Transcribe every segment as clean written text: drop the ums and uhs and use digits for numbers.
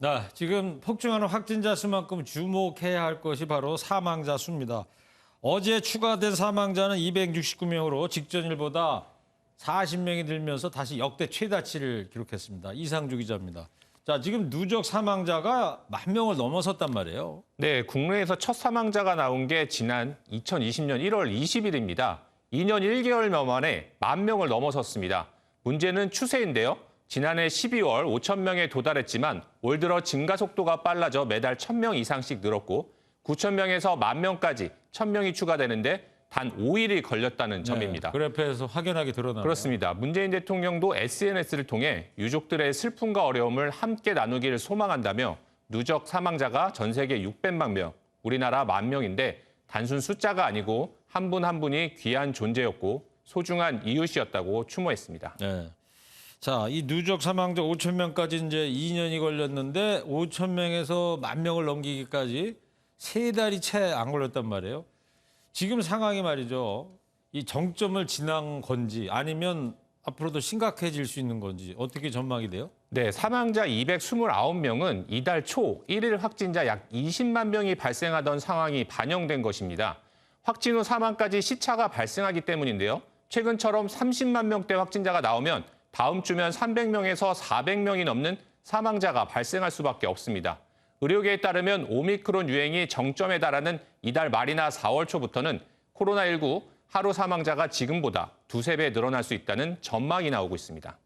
네, 지금 폭증하는 확진자 수만큼 주목해야 할 것이 바로 사망자 수입니다. 어제 추가된 사망자는 269명으로 직전일보다 40명이 늘면서 다시 역대 최다치를 기록했습니다. 이상주 기자입니다. 자, 지금 누적 사망자가 10,000명을 넘어섰단 말이에요. 네, 국내에서 첫 사망자가 나온 게 지난 2020년 1월 20일입니다. 2년 1개월 만에 10,000명을 넘어섰습니다. 문제는 추세인데요. 지난해 12월 5,000명에 도달했지만 올 들어 증가 속도가 빨라져 매달 1,000명 이상씩 늘었고 9,000명에서 10,000명까지 1,000명이 추가되는데 단 5일이 걸렸다는 점입니다. 그래프에서 확연하게 드러나네요. 그렇습니다. 문재인 대통령도 SNS를 통해 유족들의 슬픔과 어려움을 함께 나누기를 소망한다며 누적 사망자가 전 세계 600만 명, 우리나라 10,000명인데 단순 숫자가 아니고 한 분 한 분이 귀한 존재였고 소중한 이웃이었다고 추모했습니다. 네. 자, 이 누적 사망자 5,000명까지 이제 2년이 걸렸는데 5,000명에서 10,000명을 넘기기까지 3달이 채 안 걸렸단 말이에요. 지금 상황이 말이죠. 이 정점을 지난 건지 아니면 앞으로도 심각해질 수 있는 건지 어떻게 전망이 돼요? 네, 사망자 229명은 이달 초 1일 확진자 약 20만 명이 발생하던 상황이 반영된 것입니다. 확진 후 사망까지 시차가 발생하기 때문인데요. 최근처럼 30만 명대 확진자가 나오면 다음 주면 300명에서 400명이 넘는 사망자가 발생할 수밖에 없습니다. 의료계에 따르면 오미크론 유행이 정점에 달하는 이달 말이나 4월 초부터는 코로나19 하루 사망자가 지금보다 2~3배 늘어날 수 있다는 전망이 나오고 있습니다.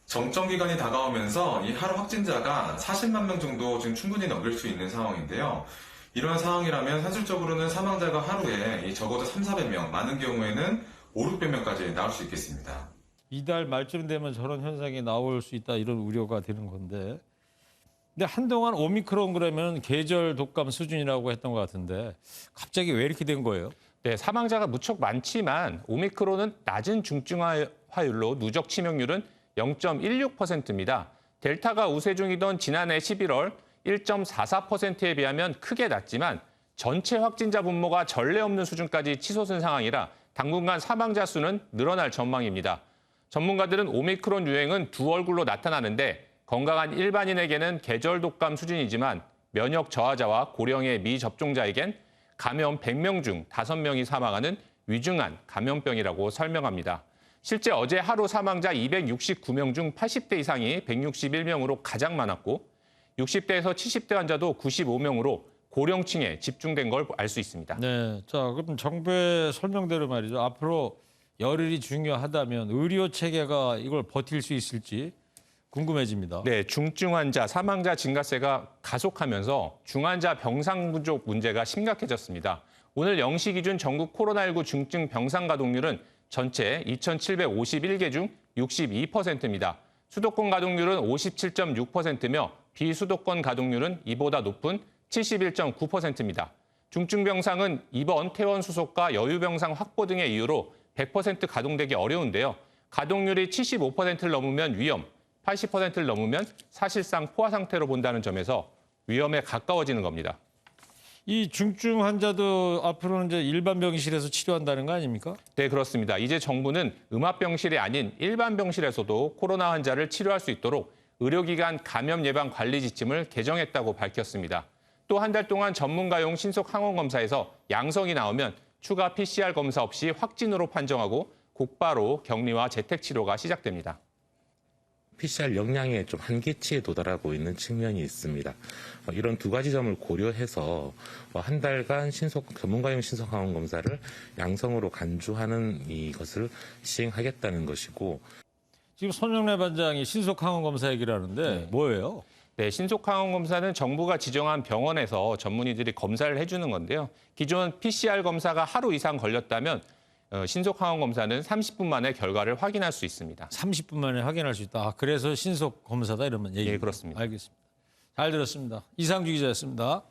정점 기간이 다가오면서 이 하루 확진자가 40만 명 정도 지금 충분히 넘길 수 있는 상황인데요. 이런 상황이라면 현실적으로는 사망자가 하루에 적어도 300~400명, 많은 경우에는 500~600명까지 나올 수 있겠습니다. 이달 말쯤 되면 저런 현상이 나올 수 있다 이런 우려가 되는 건데. 근데 한동안 오미크론 그러면 계절 독감 수준이라고 했던 것 같은데 갑자기 왜 이렇게 된 거예요? 네, 사망자가 무척 많지만 오미크론은 낮은 중증화율로 누적 치명률은 0.16%입니다. 델타가 우세 중이던 지난해 11월 1.44%에 비하면 크게 낮지만 전체 확진자 분모가 전례 없는 수준까지 치솟은 상황이라 당분간 사망자 수는 늘어날 전망입니다. 전문가들은 오미크론 유행은 두 얼굴로 나타나는데 건강한 일반인에게는 계절 독감 수준이지만 면역 저하자와 고령의 미접종자에겐 감염 100명 중 5명이 사망하는 위중한 감염병이라고 설명합니다. 실제 어제 하루 사망자 269명 중 80대 이상이 161명으로 가장 많았고 60대에서 70대 환자도 95명으로 고령층에 집중된 걸 알 수 있습니다. 네, 자 그럼 정부의 설명대로 말이죠. 앞으로 열흘이 중요하다면 의료 체계가 이걸 버틸 수 있을지 궁금해집니다. 네, 중증 환자, 사망자 증가세가 가속하면서 중환자 병상 부족 문제가 심각해졌습니다. 오늘 0시 기준 전국 코로나19 중증 병상 가동률은 전체 2,751개 중 62%입니다. 수도권 가동률은 57.6%며 비수도권 가동률은 이보다 높은 71.9%입니다. 중증 병상은 입원, 퇴원 수속과 여유 병상 확보 등의 이유로 100% 가동되기 어려운데요. 가동률이 75%를 넘으면 위험, 80%를 넘으면 사실상 포화 상태로 본다는 점에서 위험에 가까워지는 겁니다. 이 중증 환자도 앞으로는 이제 일반 병실에서 치료한다는 거 아닙니까? 네, 그렇습니다. 이제 정부는 음압병실이 아닌 일반 병실에서도 코로나 환자를 치료할 수 있도록 의료기관 감염 예방 관리 지침을 개정했다고 밝혔습니다. 또 한 달 동안 전문가용 신속 항원 검사에서 양성이 나오면 추가 PCR 검사 없이 확진으로 판정하고 곧바로 격리와 재택 치료가 시작됩니다. PCR 역량의 좀 한계치에 도달하고 있는 측면이 있습니다. 이런 두 가지 점을 고려해서 한 달간 전문가용 신속 항원 검사를 양성으로 간주하는 이것을 시행하겠다는 것이고. 지금 손영래 반장이 신속 항원 검사 얘기를 하는데 뭐예요? 네, 신속 항원 검사는 정부가 지정한 병원에서 전문의들이 검사를 해주는 건데요. 기존 PCR 검사가 하루 이상 걸렸다면 신속 항원 검사는 30분 만에 결과를 확인할 수 있습니다. 30분 만에 확인할 수 있다. 아, 그래서 신속 검사다 이러면 얘기. 네, 그렇습니다. 알겠습니다. 잘 들었습니다. 이상주 기자였습니다.